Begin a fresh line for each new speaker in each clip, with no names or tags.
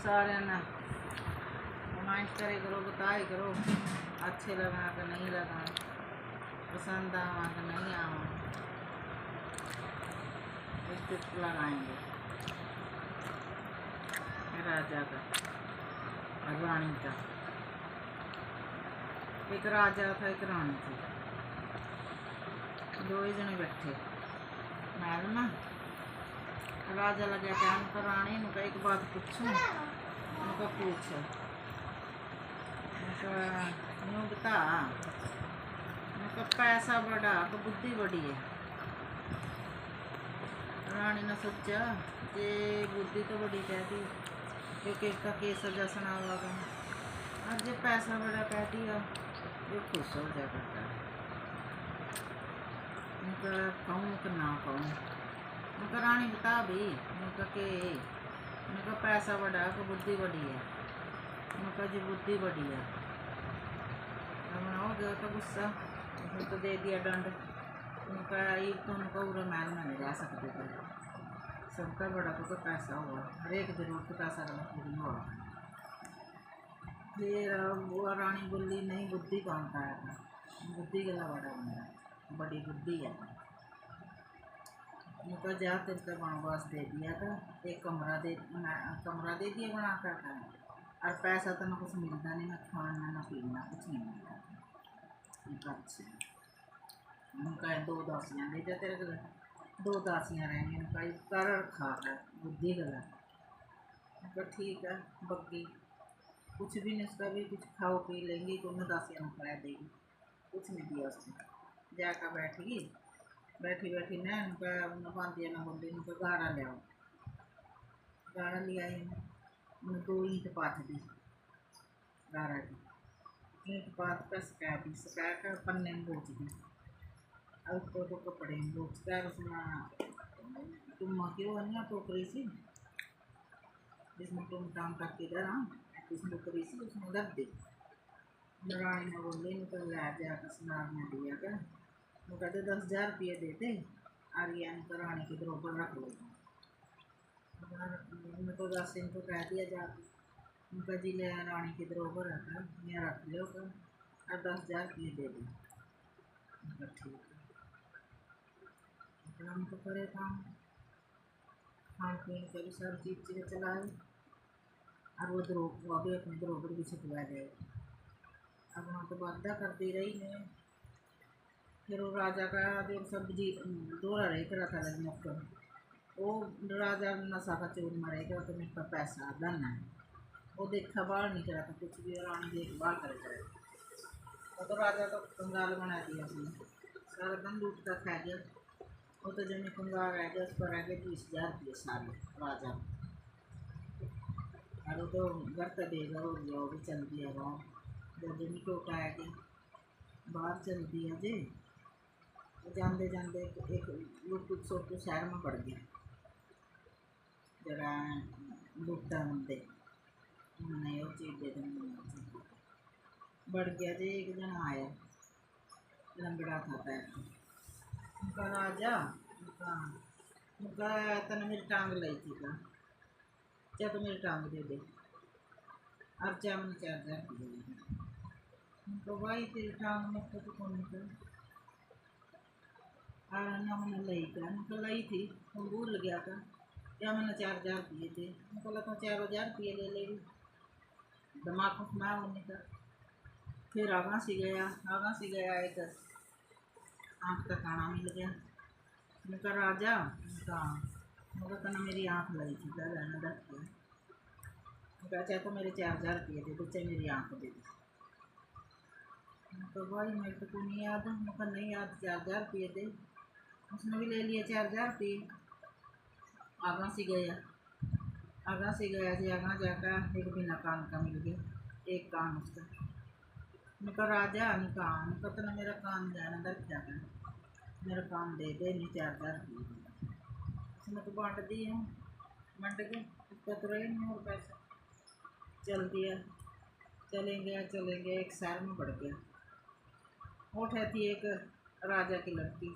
सारे ना कमेंट करे करो, बताए करो अच्छे लगा कि नहीं लगा, पसंद आवा कि नहीं आवा। इस टिप लगाएंगे राजा का और रानी का। एक राजा था एक रानी थी, दो ही जने बैठे महल में। राजा लगे कहन तो रानी ने कहा एक बात पूछूं। उनका पूछ यूँ बता, उनका पैसा बड़ा तो बुद्धि बड़ी है। रानी ने सोचा कि बुद्धि तो बड़ी कह दी क्योंकि इसका केस सजा सुना होगा, और जो पैसा बड़ा कह दिया ये खुश हो जा करता है। उनका कहूँ कि ना कहूँ, उनका रानी बता भी। उनका पैसा बड़ा तो बुद्धि बड़ी है, उनका जो बुद्धि बड़ी है। हो गया तो गुस्सा, उसने तो दे दिया दंड। उनका ये तो उनका पूरा महल में नहीं रह सकते थे। सबका बड़ा तो पैसा हुआ, हर एक जरूरत का पैसा करना पूरी हुआ। फिर वो रानी बोली नहीं बुद्धि कौन का है, बुद्धि गला बड़ा मेरा, बड़ी बुद्धि है। उनका जा तेरे वनवास दे दिया था, एक कमरा दे दिया बना कर, और पैसा तो ना कुछ मिलता नहीं, ना खाना ना पीना कुछ नहीं मिलता। अच्छा उनका दो दासियाँ दे जा तेरे घर, दो दासियाँ रहेंगी, उनका कर रखा है बुद्धि गला। उनका ठीक है बग्गी, कुछ भी नहीं उसका भी, कुछ खाओ पी लेंगी तो उन्हें दासियाँ खिला देगी, कुछ नहीं दिया उसने। जाकर बैठी बैठी ना उनका बांधिया ना बोली, उनका गारा ले आओ। गारा लिया उन्हें 2 ईंट पाथ दी गारा की, ईंट पाथ कर सुखा कर पन्ने में बोच दी, और तो कपड़े में बोच कर उसमें टुम्मा क्यों अन्य टोकरी सी जिसमें टुम टाम करके डरा, उसमें टोकरी सी उसमें धर दी। रानी ने बोली निकल ला जाकर सुनार में दिया कर, वो कहते 10,000 रुपये देते और ये रानी के बरोबर रख लो। उनको 10 दिन को कह दिया जाकर, उनका जिले रानी के बरोबर रखा मैं रख लो कर, और 10,000 रुपये दे दो। ठीक है हम तो करे काम, खान पीन का भी सब चीज़ चलाए, और वो भी अपने बरोबर भी छुटवा जाए। अब वहाँ तो वादा करती रही ने। फिर वो राजा का जो सब्जी दौरा रही करा था मौका, वो राजा नशा का चोर मरेगा तो मेरे पास पैसा धन है, वो देखा बाहर नहीं करा था कुछ भी, रानी देख बाहर करे वो तो राजा तो कंगाल बना दिया उसने, सारा दिन लूटता खा गया। वो तो जमी कंगाल रह गया, उस पर रह गए 20,000 रुपये सारे राजा। और वो तो घर का देगा हो गया, वो भी चल दिया बाहर, जब जमी को उठाया गया बाहर चल दिया जे। जाते जाते एक लुटू छोटू शहर में पड़ गया, जरा लुटा बंदे उन्होंने वो चीज दे दी, बढ़ गया जे। एक जन आया लंगड़ा था पैर, उनका राजा उनका तने मेरी टांग लाई थी का, चाहे तो मेरी टांग दे दे, और चाहे मैंने 4,000 दे दे। उनको भाई तेरी टांग में तो कौन था, और ना मैंने लाई था, उनको लाई थी तो भूल गया था, क्या मैंने 4,000 रुपये थे, उनको लगा 4,000 रुपये ले लेगी, दिमाग को सुना होने का। फिर आगा सी गया एक आँख का खाना मिल गया। उनका राजा उनका कहना मेरी आँख लगी थी रहने रख के, उनका चाहे तो मेरे 4,000 रुपये दे दो, चाहे मेरी आँख दे दो। तो भाई मेरे को नहीं याद, उनका नहीं याद 4,000 रुपये दे, उसने भी ले लिया 4,000 रुपये। आगा से गया जी, आगा जाकर एक बिना कान का मिल गया, एक कान उसका। उनका राजा उनका तो ना मेरा कान जाना दर क्या कर, मेरा कान दे दे, नहीं 4,000 रुपये उसने तो बांट दिया, बंट के उसका तो रही नहीं और पैसा। चलेंगे एक शहर में पड़ गया, उठे थी एक राजा की लड़की,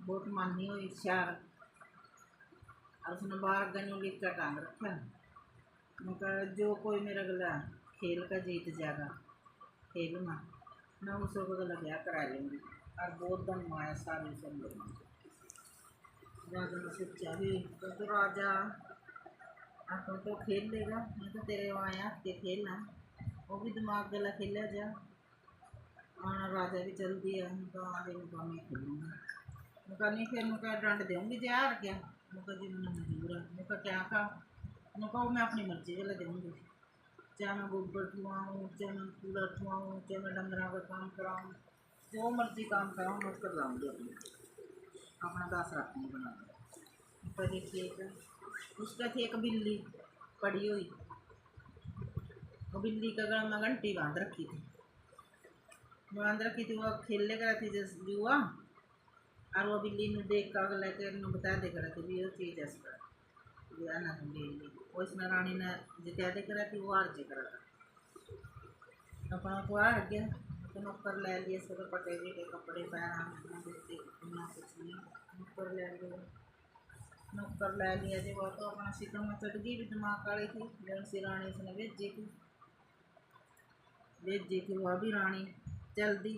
बहुत मानी हुई होशियार, और उसने बाहर गनू लिख कर टांग रखा, मैं कहा जो कोई मेरा गला खेल का जीत जाएगा खेल में मैं उसको गला ब्याह करा लूँगी और बहुत दम आया सारी सब लोग। राजा ने सोचा भी तो राजा तो खेल लेगा मैं तो तेरे वहाँ आया के खेलना वो भी दिमाग गला खेला जा आना राजा भी चल दिया उनका आगे मुका मैं खेलूँगा मुका नहीं फिर मुका डंड दूँगी जे हार गया मुका जी मैंने मंजूर है मुका क्या खा मुका मैं अपनी मर्जी गला दूँगी चाहे मैं गोबर ठुआऊँ चाहे मैं कूड़ा ठुआऊँ चाहे मैं डंगरों का काम कराऊँ जो मर्जी काम कराऊँ मैं कर लाऊँगी अपना दास रखूँगी बना पर देखिए उसका थी एक बिल्ली पड़ी हुई वो बिल्ली का गला में घंटी बांध रखी थी वो खेलने करा थी जैसे जुआ और वो बिल्ली ने देख कर लेकर बता दे करा थी भी वो चीज़ है इसका ना ले ली वो इसमें रानी ने जिता दे करा थी वो हार जे करा था अपना को हार गया तो नौकर ले लिया सब पटे के कपड़े पहना देते कुछ नहीं नौकर ले लिया जो वो तो अपना शिकड़ में चढ़ गई भी दिमाग वाली थी जौन सी रानी उसने भेजी थी वह भी रानी चल दी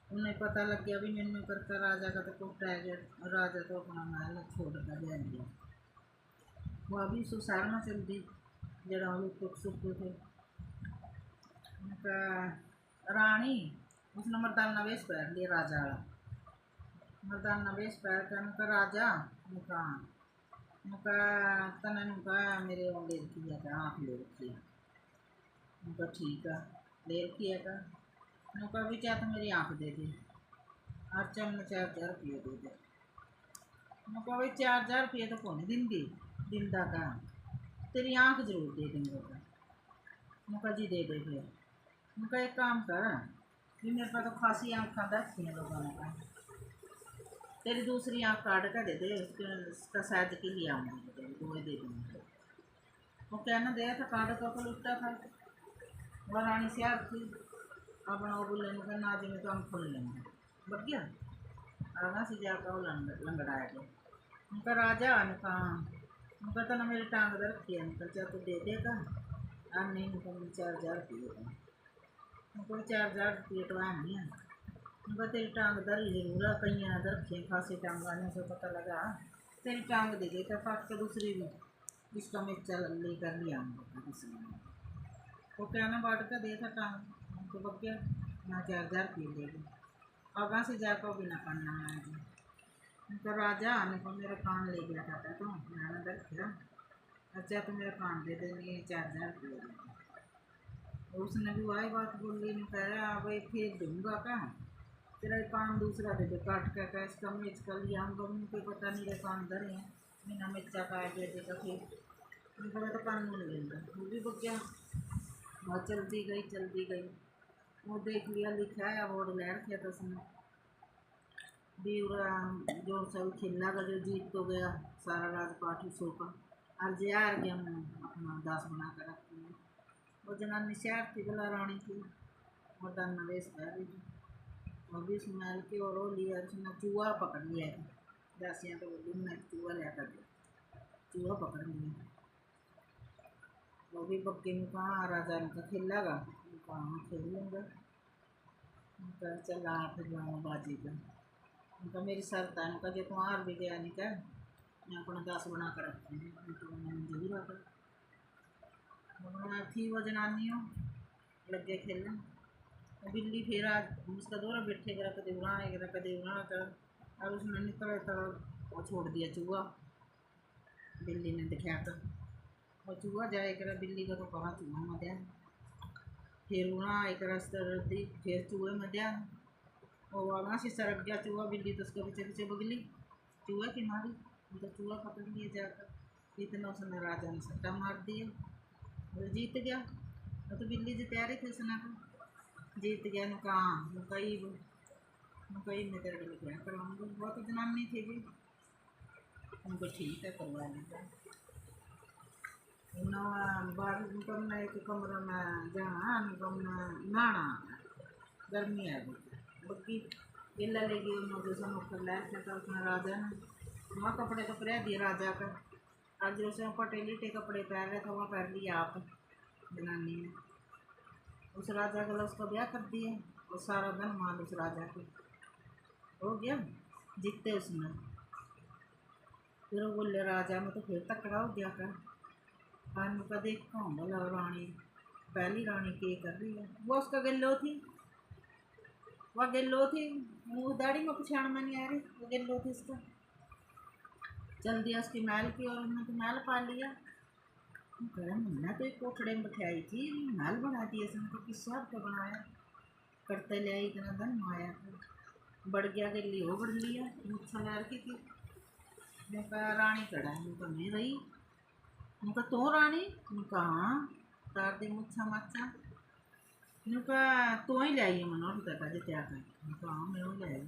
उन्हें पता लग गया भी मैंने करके राजा का तो कुछ रह गया राजा तो अपना महल छोड़ कर जा गया वो अभी सुसार में चल दी जरा लोग सुख थे उनका रानी उसने मर्दाना वेश पहन लिया राजा वाला मर्दाना वेश पहन कर उनका राजा उनका उनका तने उनका मेरे वो ले रखी है आँख ले रखी है उनका ठीक है ले रखी है का उनका भी क्या तो मेरी आँख दे दी और चल मैं 4,000 रुपये दे दे उनका भाई 4,000 रुपये तो कौन दिन दा का तेरी आँख जरूर दे देंगे उनका जी दे दे फिर उनका एक काम कर भी मेरे पास तो खासी आँख खादा रखी है लोगों ने तेरी दूसरी आँख काट कर दे दे उसका शायद के लिए आऊँगी दो दे दूँगी वो कहना दे था काट तो लुटा था वह रानी से यार थी अपना वो बोले मुझे ना जी में तो हम खोल लेंगे बढ़ गया आगा से जाकर वो लंगड़ाया गया उनका राजा उनका उनका तो ना मेरी टांग दर रखी है उनका चाह तो दे देगा और नहीं उनको 4,000 रुपये उनको 4,000 रुपये तो है नहीं है उनका तेरी टांग दर ही जरूर कई दर रखी खासी टांग आने से पता लगा तेरी टांग दे देता फाट के दूसरी भी इसका मिर्चा लेकर लिया दूसरी वो कहना बांट कर दे था टांग उनको बग गया ना 4,000 रुपये देगी आगा से जाकर बिना पढ़ना है जी उनका राजा आने को मेरा कान ले गया था तो मैंने रखा अच्छा तो मेरा कान दे देंगे 4,000 रुपये उसने भी वही बात बोली नहीं कह रहा भाई फिर दूंगा क्या तेरा कान दूसरा दे दे काट कर इसका मिर्च कर लिया हम लोगों को पता नहीं रहे कान दर है बिना मिर्चा का दे देगा फिर उनका तो कानून लेंगे वो भी बग गया बहुत चलती गई वो देख लिया लिखा है अवार्ड ले रखे तो उसने भी जो सब खेला का जो जीत तो गया सारा राजपाट सो का और जे हार गया मैं अपना दास बना कर रखती हूँ वो जनानी शहर थी गला रानी थी मर्दाना वेश पह रही थी वो भी स्मेल के और वो लिया उसने चूहा पकड़ लिया दासियाँ तो बोली मैं चूहा लिया कर दिया चूहा पकड़ लिया वो भी बक्के में कहाँ राजा उनका खेलेगा कहाँ खेल लूँगा उनका चला फिर जाऊँ बाजी का उनका मेरी शर्त है उनका जो तुम्हार भी गया नहीं कर मैं अपना दास बना कर रखती हूँ तो मैंने जरूर आकर थी वो जनानी हो लगे खेलने बिल्ली फिर आज उसका दौरा बैठे करा कदे उड़ा कर और उसने निकल वो छोड़ दिया चूहा बिल्ली ने दिखाया कर वो चूहा जाए करा बिल्ली का तो कहाँ चूहा में दिया फिर उड़ा एक रास्ता दी फिर चूहे में दिया और वहाँ से सड़क गया चूहा बिल्ली तो उसके पीछे पीछे बगली चूहा की मारी तो चूहा पकड़ लिया जाकर इतना उसने राजा ने सट्टा मार दिया वो जीत गया वो तो बिल्ली जी तैयारी थी उसने जीत गया नु कहाँ मकई में तेरे को क्या करवाऊँगी बहुत जनानी थी भी उनको ठीक है करवा लेगा बाहर निकलना एक कमरे में जाना निकलना नहाना गर्मी है बल्कि गिला लेगी उन्होंने जैसा मुख्य लैस था उसने राजा ने वहाँ कपड़े तो पहरा दिए राजा का आज उसने पटेली कपड़े पहन रहे थे, वहाँ पहन लिया आप जनानी ने। उस राजा का उसका ब्याह कर दिया और सारा धन माल उस राजा के हो गया, जीते उसने। फिर वो बोले राजा में तो फिर तकड़ा हो गया कर खान का देखता हूँ बोला रानी, पहली रानी के कर रही है, वो उसका गिल्लो थी, वह गिल्लो थी, मुँह दाढ़ी में पछाड़ में नहीं आ रही, वो गिल्लो थी उसका। चल दिया उसकी महल की और उन्होंने तो महल पा लिया। मैंने तो एक कोठड़े में बैठाई थी, महल बना दिया इसने, तो किस हिसाब का बनाया, करते ले आई इतना धन माया बढ़ गया के लिए वो बढ़ लिया। मुझसे लड़की थी, मैं कहा रानी कड़ा है, मैं नहीं रही, उनका तो रानी, उनका हाँ तार दे मुच्छा माचा, उनका तो ही ले आई मन और तक जित्या कर, उनका हाँ मैं वो ले आई,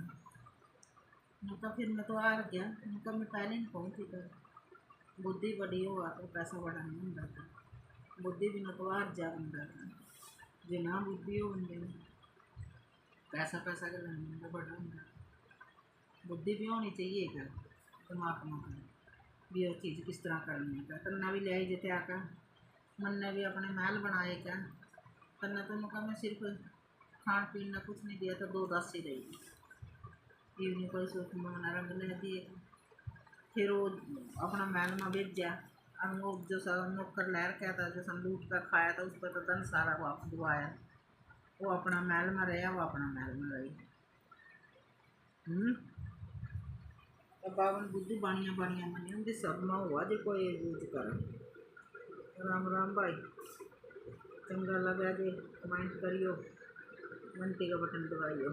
उनका फिर मैं तो आ गया, उनका मैं पहले नहीं पहुँची कर, बुद्धि बड़ी हो तो पैसा बड़ा नहीं होता था, बुद्धि बिना तो हार जा बंदा था, जिना बुद्धि हो बंदे में पैसा पैसा का लेना बड़ा होता, बुद्धि भी होनी चाहिए क्या दिमाग में भी, वो चीज़ किस तरह करनी है, करना भी ले आई जिते आकर मन ने भी अपने महल बनाए क्या करना, तो उनका मैं सिर्फ खान पीन ना कुछ नहीं दिया, तो 2 दासी रही इवनिंग कोई सूख में रंग ले दिए। फिर वो अपना महल में भेजा, और वो जो नौकर लहर क्या था, जो सन लूट कर खाया था, उस पर तो धन सारा वापस दुआया, वो अपना महल में रहा, वो अपना महल में रही। तो बावन बुद्धि बाणिया बाणिया मनी होंगी सब में हुआ जो कोई यूज कर। राम राम भाई, चंगा लगा जे कमेंट करियो, घंटी का बटन दबाइयो।